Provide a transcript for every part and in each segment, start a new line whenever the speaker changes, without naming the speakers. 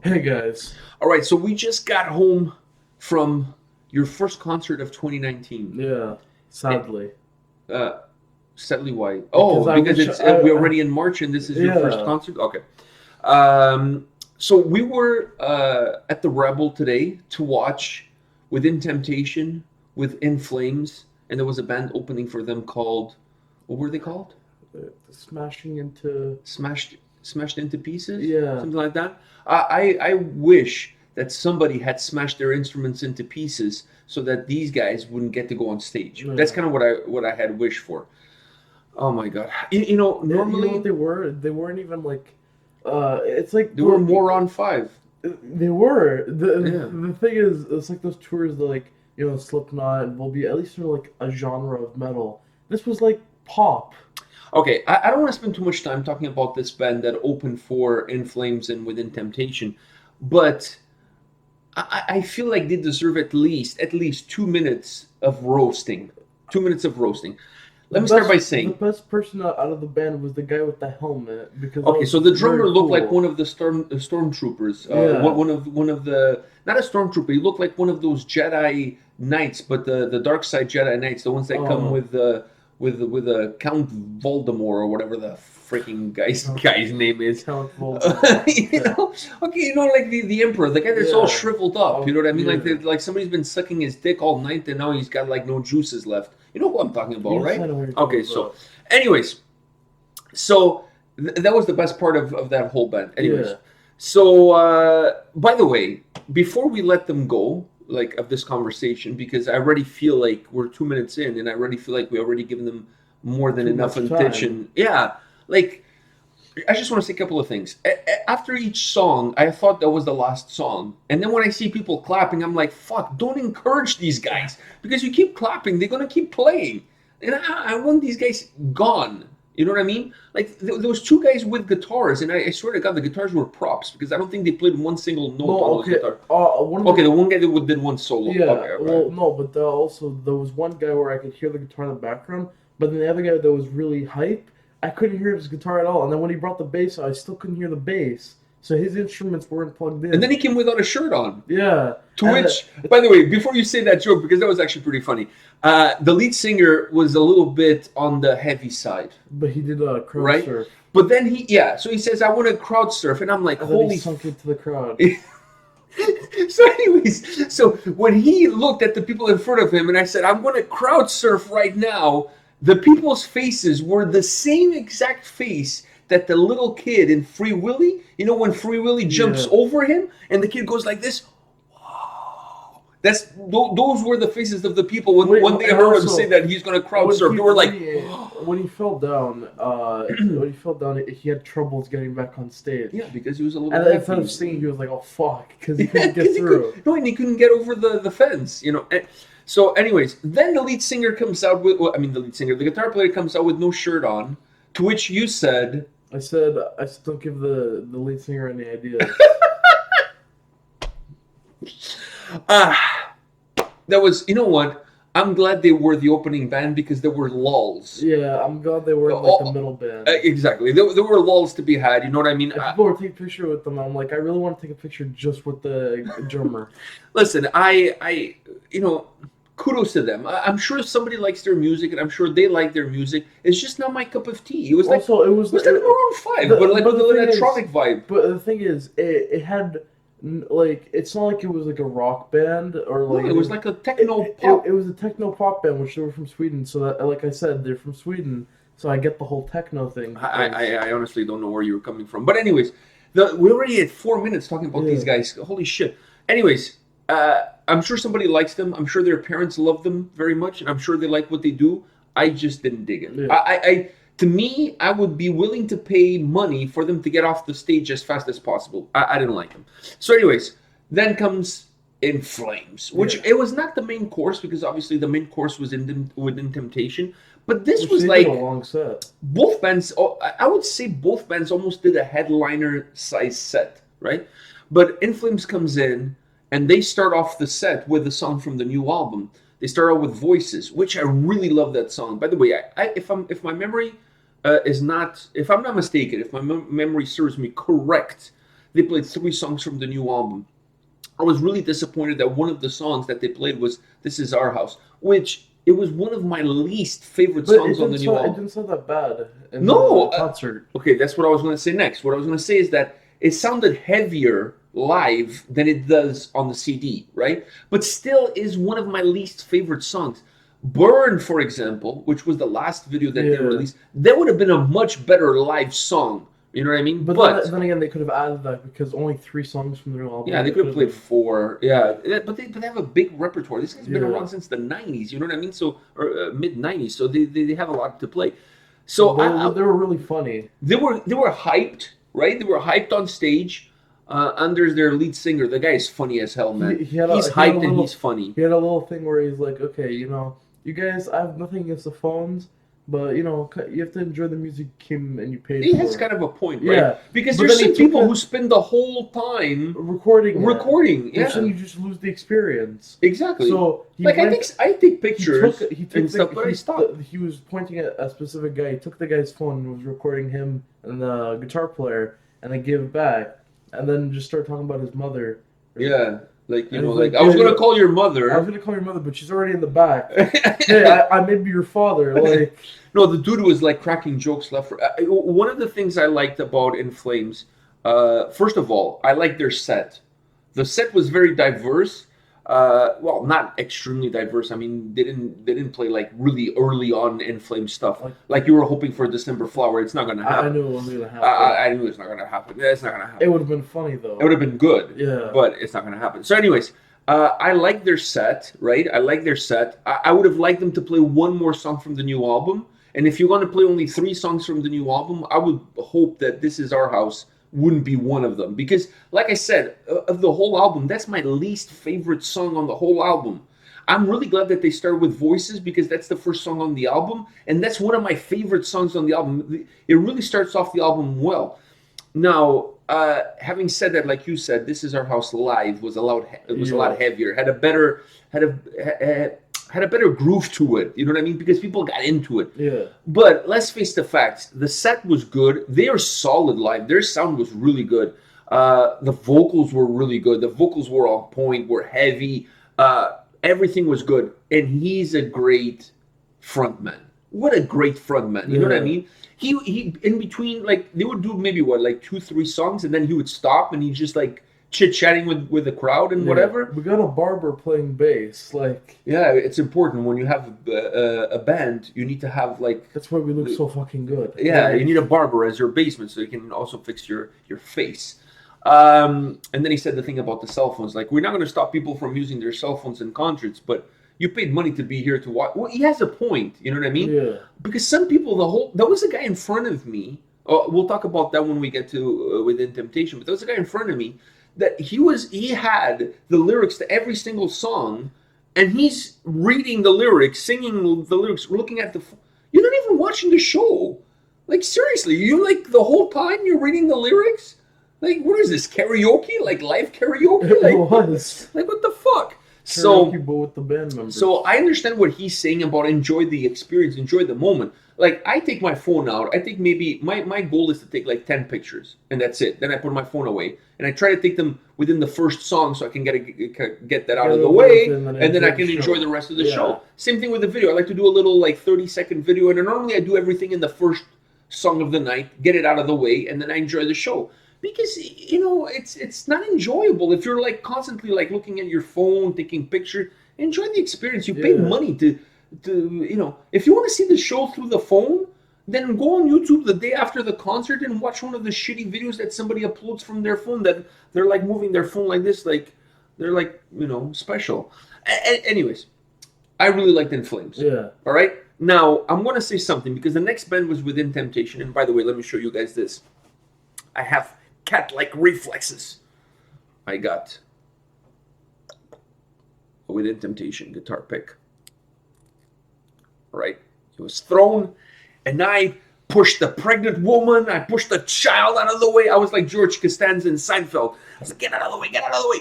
Hey guys.
All right, so we just got home from your first concert of 2019.
Yeah,
It,
sadly.
uh, Sadly, why?
Because
Oh,
I
because
wish
it's we're already in March and this is your first
yeah.
concert. Okay. So we were at the Rebel today to watch Within Temptation with In Flames, and there was a band opening for them called, what were they called?
Smashing into
Smashed into pieces,
yeah.
something like that. I wish that somebody had smashed their instruments into pieces so that these guys wouldn't get to go on stage. That's
Yeah.
kind of what I had wished for. Oh my god!
You know what
Normally
they were? They weren't even like it's like
they were more on five.
they were.
Yeah.
The thing is it's like those tours that like, Slipknot and will be at least they're like a genre of metal. This was like pop.
Okay, I don't want to spend too much time talking about this band that opened for In Flames and Within Temptation, but I feel like they deserve at least 2 minutes of roasting. 2 minutes of roasting.
The
Let me start by
the
saying,
best person out of the band was the guy with the helmet because that
okay,
was
so the
very
drummer looked like one
cool.
of the stormtroopers.
Yeah.
One of the not a stormtrooper. He looked like one of those Jedi knights, but the dark side Jedi knights, the ones that come
Oh,
with a Count Voldemort or whatever the freaking guy's
Count,
guy's name is.
Count Voldemort. Okay.
Like the emperor, the guy that's all
Yeah.
shriveled up. You
Oh,
know what I mean?
yeah.
Like somebody's been sucking his dick all night, and now he's got like no juices left. You know who I'm talking about,
Yes, I
right?
know what you're talking
Okay, so,
about.
anyways, so that was the best part of that whole band. Anyways,
Yeah.
so by the way, before we let them go, like of this conversation, because I already feel like we're 2 minutes in, and I already feel like we already given them more than
Too
enough
much time.
attention. Yeah, like I just want to say a couple of things. After each song, I thought that was the last song, and then when I see people clapping, I'm like, "Fuck! Don't encourage these guys because you keep clapping, they're gonna keep playing." And I want these guys gone. You know what I mean? Like there was two guys with guitars, and I swear to God, the guitars were props because I don't think they played one single note on
No,
those
okay.
guitars.
One of
Okay, the
the
one guy that did one solo.
yeah.
Okay, okay.
Well, no, but also there was one guy where I could hear the guitar in the background, but then the other guy that was really hype, I couldn't hear his guitar at all. And then when he brought the bass, I still couldn't hear the bass. So his instruments weren't plugged
And then
in.
he came without a shirt on.
Yeah,
To
and
which, by the way, before you say that joke, because that was actually pretty funny, the lead singer was a little bit on the heavy side,
but he did a crowd
right?
surf,
But then so he says, I want to crowd surf. And I'm like,
and then he
holy.
sunk into the crowd.
So, anyways, so when he looked at the people in front of him and I said, I'm going to crowd surf right now, the people's faces were the same exact face that the little kid in Free Willy, when Free Willy jumps
Yeah.
over him and the kid goes like this. Those were the faces of the people when they
And
heard him say
also
that he's going to crowd surf. They were like,
when he fell down, he had troubles getting back on stage.
yeah, because he was a little
And instead of
happy.
singing, he was like, "Oh fuck," because he
Yeah,
couldn't get
because
through.
no, and he couldn't get over the fence. So, anyways, then the lead singer comes out with, well, I mean, the lead singer, the guitar player comes out with no shirt on. To which you said,
I said, don't give the lead singer any ideas.
ah, that was, you know what? I'm glad they were the opening band because there were lulls.
Yeah, I'm glad they weren't like the
Oh,
middle band.
exactly. There were lulls to be had. You know what I mean?
And people were taking a picture with them. I'm like, I really want to take a picture just with the drummer.
Listen, kudos to them. I'm sure somebody likes their music, and I'm sure they like their music. It's just not my cup of tea.
Also,
It was like Maroon Five, but like with an electronic vibe.
but the thing is, it had like it's not like it was like a rock band or
No,
like
it was like a techno
it
pop.
was a techno pop band, which they were from Sweden. So that, like I said, they're from Sweden. So I get the whole techno thing because
I honestly don't know where you were coming from. But anyways, we already had 4 minutes talking about these
yeah,
guys. Holy shit. Anyways, I'm sure somebody likes them. I'm sure their parents love them very much, and I'm sure they like what they do. I just didn't dig it.
yeah,
To me, I would be willing to pay money for them to get off the stage as fast as possible. I didn't like them. So, anyways, then comes In Flames, which
yeah.
it was not the main course because obviously the main course was Within Temptation, but this
Which
was
they did a
like
long set.
both bands. I would say both bands almost did a headliner size set, right? But In Flames comes in and they start off the set with a song from the new album. They start out with Voices, which I really love that song. By the way, if my memory is not, if I'm not mistaken, if my memory serves me correct, they played 3 songs from the new album. I was really disappointed that one of the songs that they played was "This Is Our House," which it was one of my least favorite songs on the new
It
album.
didn't sound that bad in
No,
the concert.
Okay, that's what I was going to say next. What I was going to say is that it sounded heavier live than it does on the CD, right? But still is one of my least favorite songs. Burn, for example, which was the last video that they
Yeah.
released, that would have been a much better live song. You know what I mean?
But then again, they could have added that because only 3 songs from the new album.
Yeah, they could have played 4. Yeah, but they have a big repertoire. This guy's been
Yeah.
around since the 90s. You know what I mean? So or mid 90s. So they have a lot to play. So
they were really funny.
They were hyped, right? They were hyped on stage. Under their lead singer, the guy is funny as hell, man. He's hyped and he's funny.
He had a little thing where he's like, okay, you know, you guys, I have nothing against the phones, but you know, you have to enjoy the music you came and you paid for.
He has kind of a point, right?
Yeah,
because
but
there's
then
some
he took
people who spend the whole time
recording.
Yeah,
and you just lose the experience.
Exactly.
So
I take pictures and stuff, but I stop.
He was pointing at a specific guy. He took the guy's phone and was recording him and the guitar player, and then gave it back, and then just started talking about his mother.
Yeah. Like, you know,
like,
I was going to call your mother.
I was going to call your mother, but she's already in the back. Hey, I may be your father. Like,
no, the dude was like cracking jokes left. One of the things I liked about In Flames, first of all, I liked their set. The set was very diverse. Well, not extremely diverse. I mean, they didn't play like really early on In Flames stuff. Like you were hoping for December Flower. It's not going to happen.
I knew it wasn't going to happen.
I knew it's not going to happen. It's not going to happen.
It would have been funny though.
It would have been good.
Yeah.
But it's not going to happen. So, anyways, I like their set, right? I like their set. I would have liked them to play one more song from the new album. And if you're going to play only 3 songs from the new album, I would hope that This Is Our House wouldn't be one of them. Because, like I said, of the whole album, that's my least favorite song on the whole album. I'm really glad that they started with Voices because that's the first song on the album. And that's one of my favorite songs on the album. It really starts off the album well. Now, having said that, like you said, This Is Our House live was a lot heavier, had a better groove to it. You know what I mean? Because people got into it.
Yeah.
But let's face the facts. The set was good. They are solid live. Their sound was really good. The vocals were really good. The vocals were on point. Were heavy. Everything was good. And he's a great frontman. What a great frontman. You know what I mean? He in between, like, they would do maybe what, like 2-3 songs, and then he would stop and he'd just like chit-chatting with the crowd and whatever.
We got a barber playing bass, like.
Yeah, it's important when you have a band. You need to have like.
That's why we look so fucking good.
Yeah, you need a barber as your baseman so you can also fix your face. And then he said the thing about the cell phones. Like, we're not going to stop people from using their cell phones in concerts, but you paid money to be here to watch. Well, he has a point. You know what I mean?
Yeah.
Because some people, there was a guy in front of me. We'll talk about that when we get to Within Temptation. But there was a guy in front of me that he had the lyrics to every single song, and he's reading the lyrics, singing the lyrics, looking at you're not even watching the show. Like, seriously, you like the whole time you're reading the lyrics? Like, what is this, karaoke? Like live karaoke? Like,
It was.
Like, what the fuck?
Karaoke, but with the band members.
So I understand what he's saying about enjoy the experience, enjoy the moment. Like, I take my phone out. I think maybe my goal is to take like 10 pictures, and that's it. Then I put my phone away, and I try to take them within the first song so I can get that out of the way, and then I can enjoy the rest of the show. Same thing with the video. I like to do a little like 30-second video, and normally I do everything in the first song of the night, get it out of the way, and then I enjoy the show. Because, you know, it's not enjoyable if you're like constantly like looking at your phone, taking pictures. Enjoy the experience. You paid money to you know, if you want to see the show through the phone, then go on YouTube the day after the concert and watch one of the shitty videos that somebody uploads from their phone that they're like moving their phone like this, like they're like, you know, special. Anyways, I really liked In Flames.
Yeah.
All right. Now I'm going to say something because the next band was Within Temptation, and by the way, let me show you guys this. I have cat-like reflexes. I got a Within Temptation guitar pick. Right? It was thrown, and I pushed the pregnant woman. I pushed the child out of the way. I was like George Costanza in Seinfeld. I was like, get out of the way, get out of the way.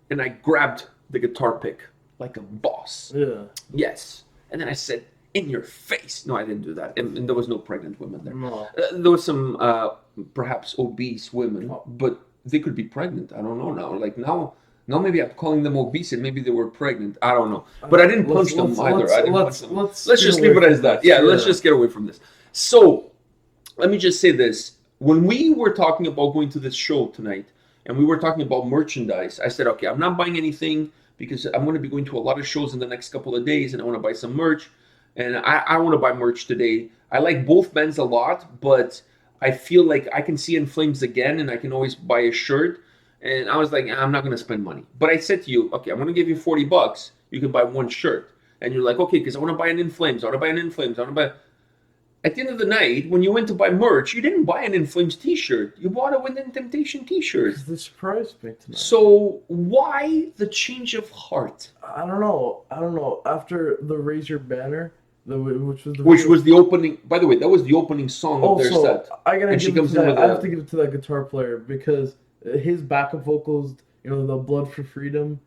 And I grabbed the guitar pick like a boss.
Yeah.
Yes. And then I said, in your face. No, I didn't do that. And there was no pregnant women there.
No.
There was some perhaps obese women, but they could be pregnant. I don't know now. Like now maybe I'm calling them obese and maybe they were pregnant. I don't know. But I didn't punch them either. I didn't punch them. Let's just leave it as that. Yeah, let's just get away from this. So let me just say this. When we were talking about going to this show tonight and we were talking about merchandise, I said, okay, I'm not buying anything because I'm going to be going to a lot of shows in the next couple of days and I want to buy some merch. And I want to buy merch today. I like both bands a lot, but I feel like I can see In Flames again and I can always buy a shirt. And I was like, I'm not going to spend money. But I said to you, okay, I'm going to give you $40. You can buy one shirt. And you're like, okay, because I want to buy an In Flames. I want to buy an In Flames. I want to buy... At the end of the night, when you went to buy merch, you didn't buy an In Flames t-shirt. You bought a Within Temptation t-shirt.
They surprised me tonight.
So why the change of heart?
I don't know. After the Raise Your Banner, which
was the opening. By the way, that was the opening song of their set.
I have to give it to that guitar player because his backup vocals, the Blood for Freedom.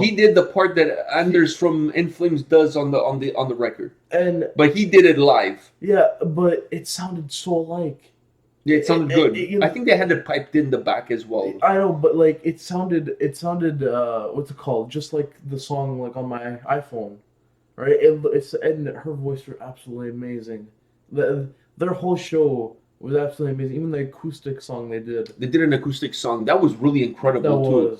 He did the part that Anders from In Flames does on the record, but he did it live.
Yeah, but it sounded so alike.
Yeah, it sounded good. I think they had it piped in the back as well.
I know, but like it sounded what's it called? Just like the song like on my iPhone, right? And her voice was absolutely amazing. Their whole show was absolutely amazing. Even the acoustic song they did.
They did an acoustic song. That was really incredible too.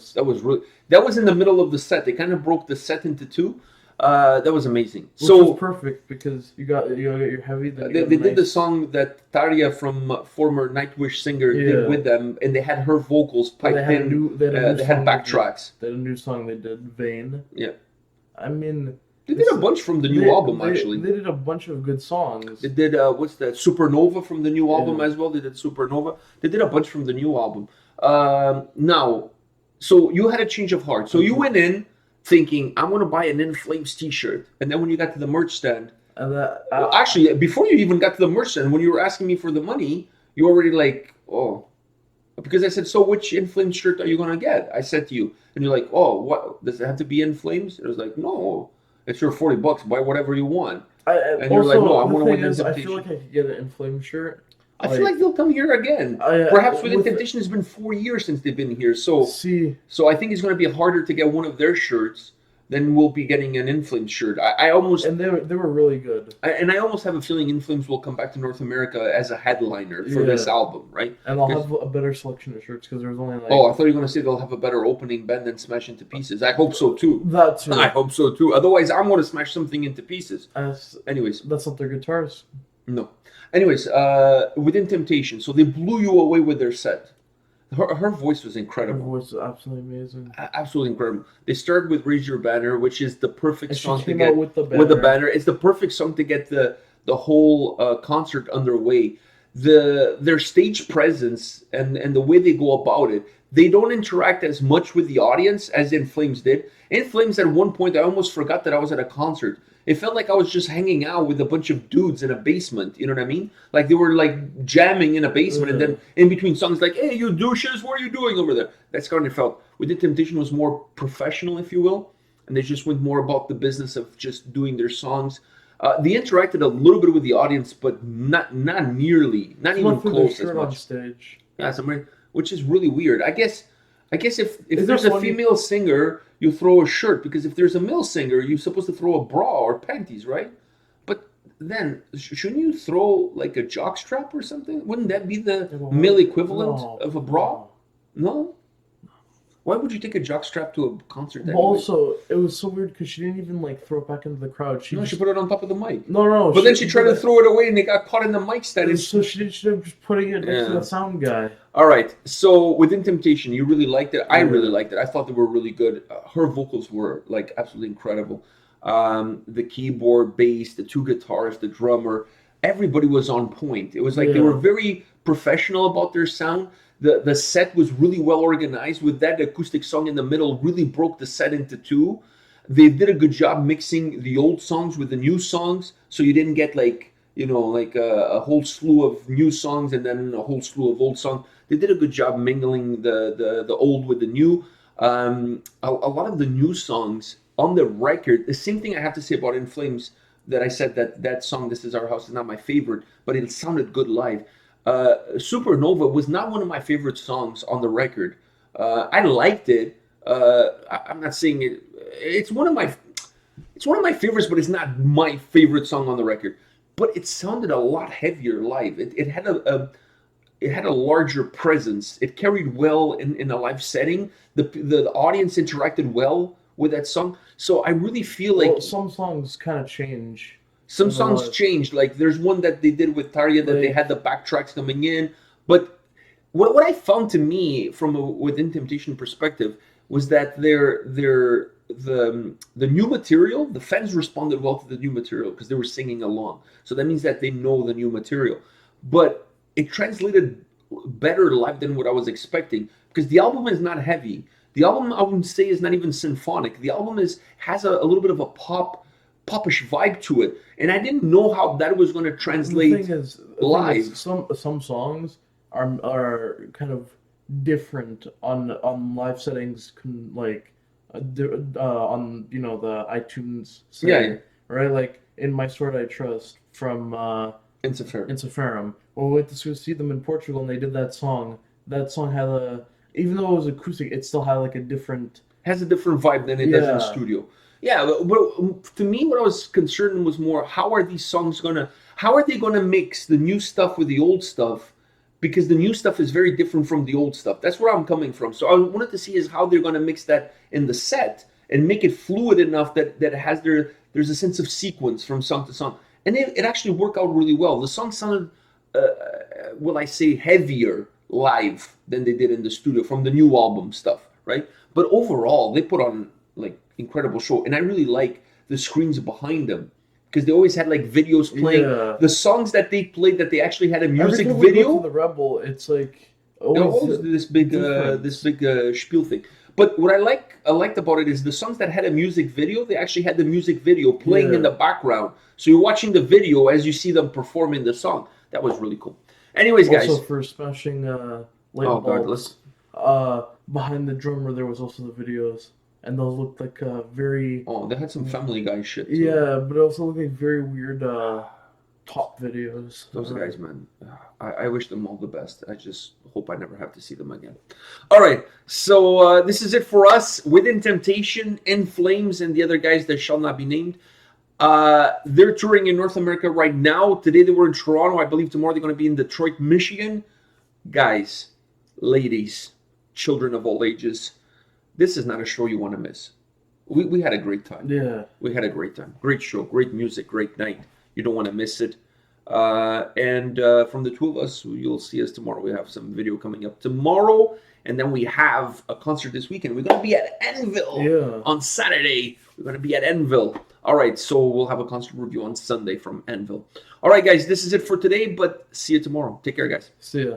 That was in the middle of the set. They kind of broke the set into two. That was amazing.
Which was perfect because you got your heavy.
They did the song that Tarja from former Nightwish singer did with them, and they had her vocals piped in. They had backtracks.
They had a new song they did, Vain.
Yeah.
I mean...
They did a bunch from the new album, actually.
They did a bunch of good songs.
They did, what's that, Supernova from the new album as well. They did Supernova. They did a bunch from the new album. Now, so you had a change of heart. So you went in thinking, I want to buy an In Flames t-shirt. And then when you got to the merch stand, actually, before you even got to the merch stand, when you were asking me for the money, you were already like, oh. Because I said, so which In Flames shirt are you going to get? I said to you. And you're like, oh, what? Does it have to be In Flames? And I was like, no. It's your $40. Buy whatever you want. And you're like, no, I want to win Temptation.
I feel like I could get an In Flames shirt.
I feel like they'll come here again. Perhaps Within Temptation has been 4 years since they've been here. So I think it's going to be harder to get one of their shirts than we'll be getting an In Flames shirt.
And they were really good.
I almost have a feeling In Flames will come back to North America as a headliner for this album, right?
And they'll have a better selection of shirts because there's only like...
Oh, I thought you were going to say they'll have a better opening band than Smash Into Pieces. I hope so too.
That too.
I hope so too. Otherwise, I'm going to smash something into pieces. Anyways.
That's not their guitars.
No. Anyways, Within Temptation. So they blew you away with their set. Her voice was incredible.
Her voice was absolutely amazing.
Absolutely incredible. They started with Raise Your Banner, which is the perfect song to
get
with the banner. It's the perfect song to get the whole concert underway. Their stage presence and the way they go about it, they don't interact as much with the audience as In Flames did. In Flames, at one point, I almost forgot that I was at a concert. It felt like I was just hanging out with a bunch of dudes in a basement. You know what I mean? Like they were like jamming in a basement, and then in between songs, like, "Hey, you douches, what are you doing over there?" That's kind of felt. Within Temptation was more professional, if you will, and they just went more about the business of just doing their songs. They interacted a little bit with the audience, but not nearly, not even close as much.
On stage.
Yeah, which is really weird. I guess if there's a female singer, you throw a shirt, because if there's a male singer, you're supposed to throw a bra or panties, right? But then, shouldn't you throw like a jockstrap or something? Wouldn't that be the male equivalent of a bra? No? Why would you take a jockstrap to a concert? Anyway?
Also, it was so weird because she didn't even like throw it back into the crowd. She
put it on top of the mic.
No.
But then she tried to throw it away, and they got caught in the mic stand.
So she ended up just putting it next to the sound guy.
All right. So Within Temptation, you really liked it. I really liked it. I thought they were really good. Her vocals were like absolutely incredible. The keyboard, bass, the two guitars, the drummer, everybody was on point. It was like they were very professional about their sound. The set was really well organized. With that acoustic song in the middle, really broke the set into two. They did a good job mixing the old songs with the new songs, so you didn't get like a whole slew of new songs and then a whole slew of old songs. They did a good job mingling the old with the new. A lot of the new songs on the record, the same thing I have to say about In Flames, that I said that song, This Is Our House, is not my favorite, but it sounded good live. Supernova was not one of my favorite songs on the record. I liked it. I'm not saying it. It's one of my favorites, but it's not my favorite song on the record. But it sounded a lot heavier live. It had it had a larger presence. It carried well in a live setting. The audience interacted well with that song. So I really feel like
some songs kind of change.
some songs changed. Like there's one that they did with Tarja that they had the backtracks coming in. But what I found to me from a Within Temptation perspective was that the new material, the fans responded well to the new material because they were singing along. So that means that they know the new material. But it translated better live than what I was expecting because the album is not heavy. The album, I wouldn't say, is not even symphonic. The album has a little bit of a popish vibe to it, and I didn't know how that was going to translate live.
Some songs are kind of different on live settings, like on the iTunes setting, right? Like in My Sword I Trust from Insiferum. When we went to see them in Portugal and they did that song had even though it was acoustic, it still had like a different
vibe than it does in the studio. Yeah, but to me, what I was concerned was more how are they gonna mix the new stuff with the old stuff? Because the new stuff is very different from the old stuff. That's where I'm coming from. So I wanted to see is how they're gonna mix that in the set and make it fluid enough that there's a sense of sequence from song to song. And it actually worked out really well. The song sounded, will I say, heavier live than they did in the studio from the new album stuff, right? But overall, they put on like incredible show, and I really like the screens behind them because they always had like videos playing. Yeah. The songs that they played that they actually had a music video.
We go to the Rebel, it's like
always this big spiel thing. But what I liked about it is the songs that had a music video, they actually had the music video playing in the background. So you're watching the video as you see them performing the song. That was really cool. Anyways, guys.
Also for smashing light bulbs, behind the drummer there was also the videos. And those looked like very...
Oh, they had some Family Guy shit too.
Yeah, but it also looked like very weird top videos.
Those guys, man. I wish them all the best. I just hope I never have to see them again. All right, so this is it for us. Within Temptation, In Flames, and the other guys that shall not be named. They're touring in North America right now. Today they were in Toronto. I believe tomorrow they're going to be in Detroit, Michigan. Guys, ladies, children of all ages, this is not a show you want to miss. We had a great time.
Yeah.
We had a great time. Great show, great music, great night. You don't want to miss it. And from the two of us, you'll see us tomorrow. We have some video coming up tomorrow. And then we have a concert this weekend. We're going to be at Anvil on Saturday. We're going to be at Anvil. All right, so we'll have a concert review on Sunday from Anvil. All right, guys, this is it for today, but see you tomorrow. Take care, guys.
See ya.